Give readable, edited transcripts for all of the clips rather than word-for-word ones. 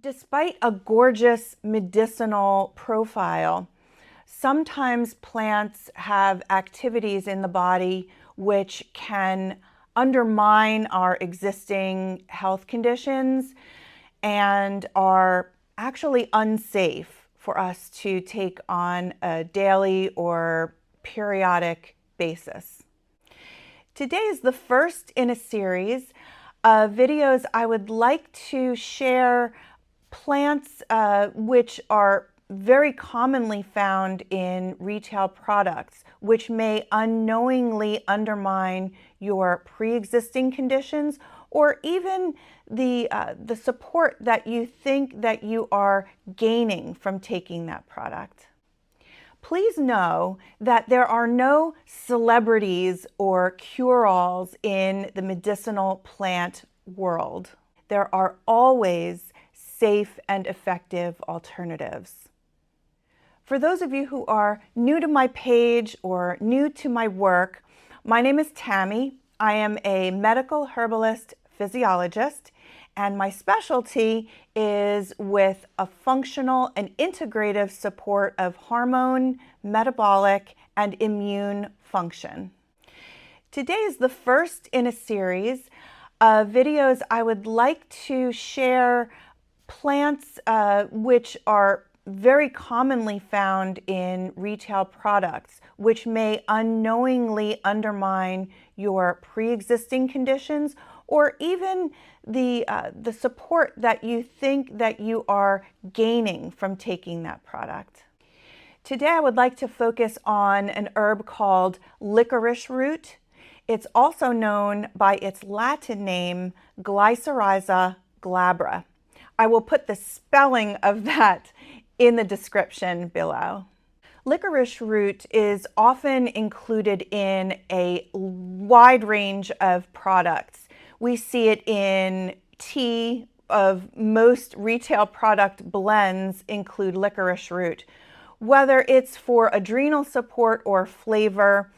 Despite a gorgeous medicinal profile, sometimes plants have activities in the body which can undermine our existing health conditions and are actually unsafe for us to take on a daily or periodic basis. Today is the first in a series of videos I would like to share plants which are very commonly found in retail products, which may unknowingly undermine your pre-existing conditions or even the support that you think that you are gaining from taking that product. Please know that there are no celebrities or cure-alls in the medicinal plant world. There are always safe and effective alternatives. For those of you who are new to my page or new to my work, my name is Tammy. I am a medical herbalist physiologist, and my specialty is with a functional and integrative support of hormone, metabolic, and immune function. Today is the first in a series of videos I would like to share plants which are very commonly found in retail products, which may unknowingly undermine your pre-existing conditions or even the support that you think that you are gaining from taking that product. Today I would like to focus on an herb called licorice root. It's also known by its Latin name, Glycyrrhiza glabra. I will put the spelling of that in the description below. Licorice root is often included in a wide range of products. We see it in tea. Of most retail product blends include licorice root. Whether it's for adrenal support or flavor,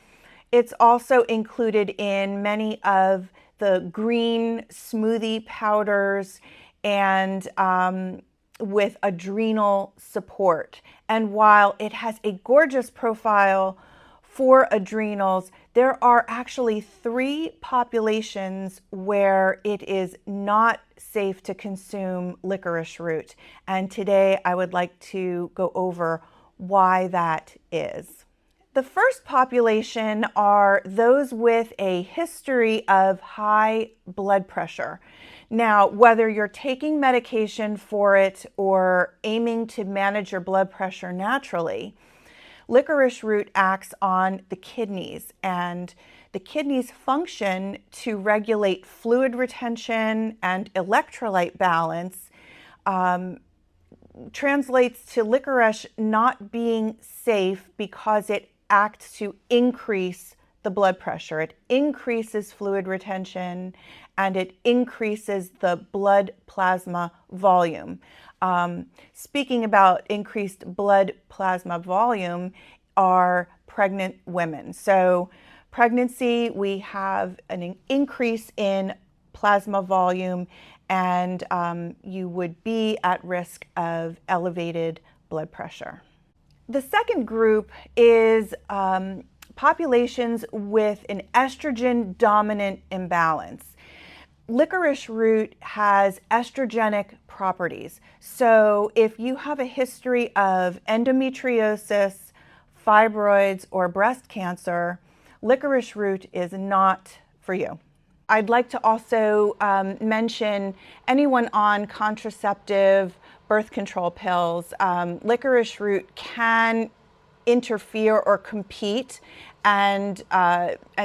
it's also included in many of the green smoothie powders and with adrenal support. And while it has a gorgeous profile for adrenals, there are actually 3 populations where it is not safe to consume licorice root. And today I would like to go over why that is. The first population are those with a history of high blood pressure. Now, whether you're taking medication for it or aiming to manage your blood pressure naturally, licorice root acts on the kidneys, and the kidneys function to regulate fluid retention and electrolyte balance. Translates to licorice not being safe because it acts to increase the blood pressure. It increases fluid retention and it increases the blood plasma volume. Speaking about increased blood plasma volume are pregnant women. So pregnancy, we have an increase in plasma volume and you would be at risk of elevated blood pressure. The second group is populations with an estrogen dominant imbalance. Licorice root has estrogenic properties. So if you have a history of endometriosis, fibroids, or breast cancer, licorice root is not for you. I'd like to also mention anyone on contraceptive birth control pills. Licorice root can interfere or compete, and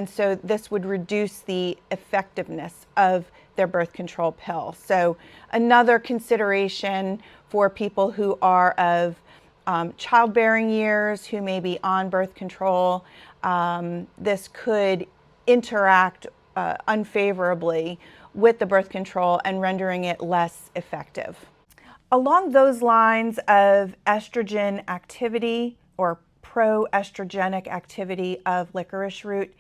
so this would reduce the effectiveness of their birth control pill. So another consideration for people who are of childbearing years, who may be on birth control, this could interact unfavorably with the birth control and rendering it less effective. Along those lines of estrogen activity or pro-estrogenic activity of licorice root,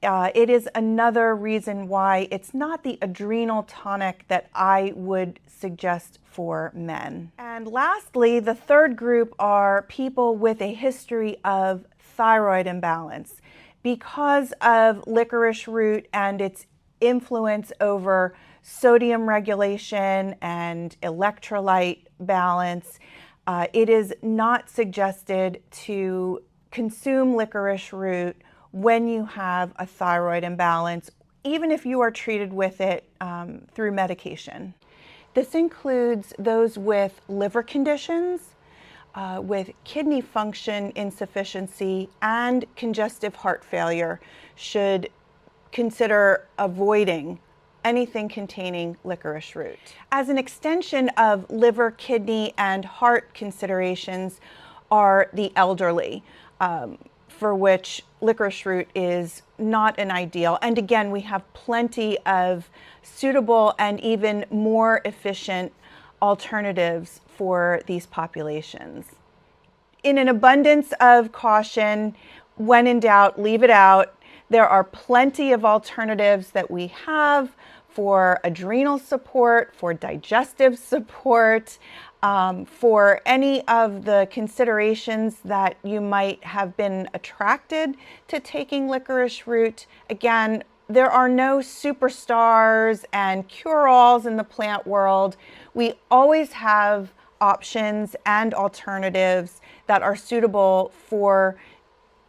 it is another reason why it's not the adrenal tonic that I would suggest for men. And lastly, the third group are people with a history of thyroid imbalance. Because of licorice root and its influence over sodium regulation and electrolyte balance, it is not suggested to consume licorice root when you have a thyroid imbalance, even if you are treated with it through medication. This includes those with liver conditions, with kidney function insufficiency, and congestive heart failure should consider avoiding anything containing licorice root. As an extension of liver, kidney, and heart considerations are the elderly, for which licorice root is not an ideal. And again, we have plenty of suitable and even more efficient alternatives for these populations. In an abundance of caution, when in doubt, leave it out. There are plenty of alternatives that we have for adrenal support, for digestive support, for any of the considerations that you might have been attracted to taking licorice root. Again, there are no superstars and cure-alls in the plant world. We always have options and alternatives that are suitable for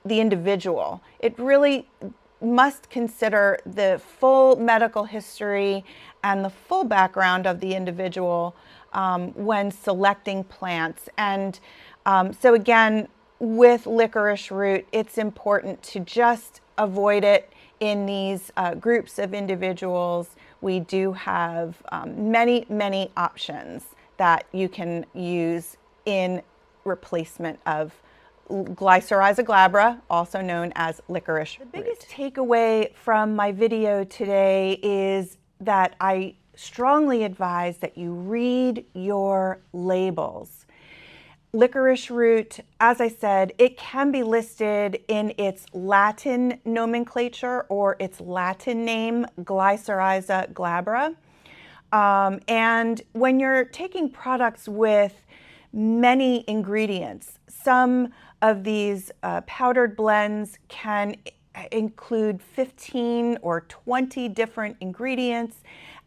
the individual. It really must consider the full medical history and the full background of the individual when selecting plants. And so again, with licorice root, it's important to just avoid it in these groups of individuals. We do have many options that you can use in replacement of Glycyrrhiza glabra, also known as licorice root. The biggest takeaway from my video today is that I strongly advise that you read your labels. Licorice root, as I said, it can be listed in its Latin nomenclature or its Latin name, Glycyrrhiza glabra. And when you're taking products with many ingredients, some of these powdered blends can include 15 or 20 different ingredients,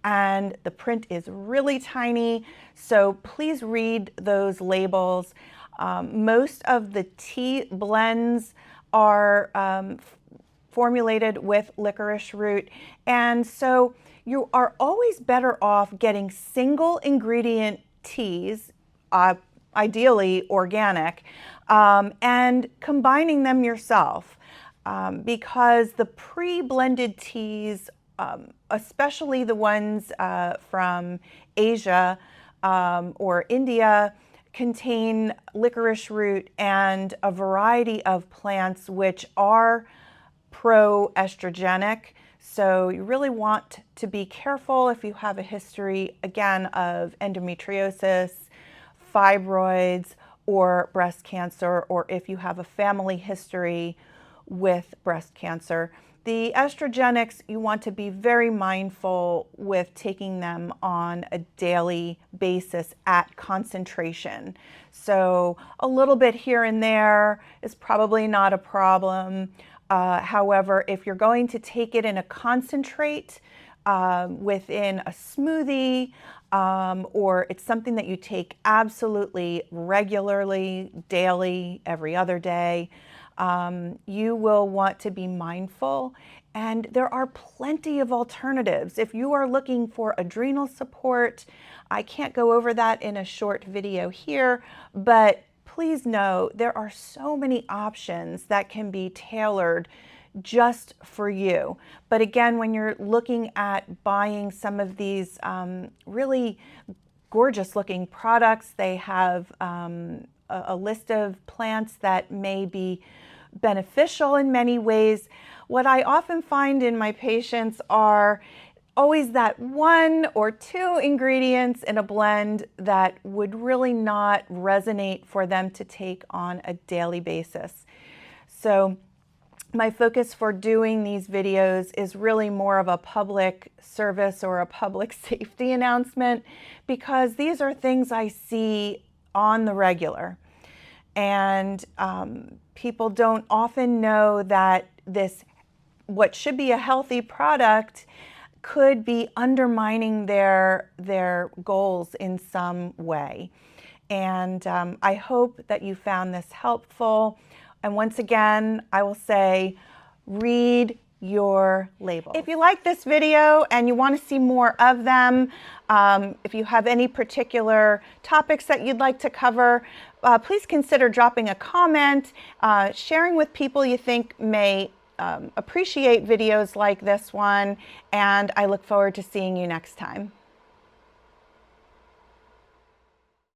and the print is really tiny, so please read those labels. Most of the tea blends are formulated with licorice root, and so you are always better off getting single ingredient teas, ideally organic, and combining them yourself, because the pre-blended teas, especially the ones from Asia or India, contain licorice root and a variety of plants which are pro-estrogenic. So you really want to be careful if you have a history, again, of endometriosis, fibroids, or breast cancer, or if you have a family history with breast cancer. The estrogenics, you want to be very mindful with taking them on a daily basis at concentration. So a little bit here and there is probably not a problem. However, if you're going to take it in a concentrate within a smoothie, or it's something that you take absolutely regularly, daily, every other day, you will want to be mindful. And there are plenty of alternatives. If you are looking for adrenal support, I can't go over that in a short video here, but please know there are so many options that can be tailored just for you. But again, when you're looking at buying some of these really gorgeous looking products, they have a list of plants that may be beneficial in many ways. What I often find in my patients are always that 1 or 2 ingredients in a blend that would really not resonate for them to take on a daily basis. So my focus for doing these videos is really more of a public service or a public safety announcement, because these are things I see on the regular. And people don't often know that what should be a healthy product could be undermining their goals in some way. And I hope that you found this helpful. And once again, I will say, read your labels. If you like this video and you want to see more of them, if you have any particular topics that you'd like to cover, please consider dropping a comment, sharing with people you think may appreciate videos like this one, and I look forward to seeing you next time.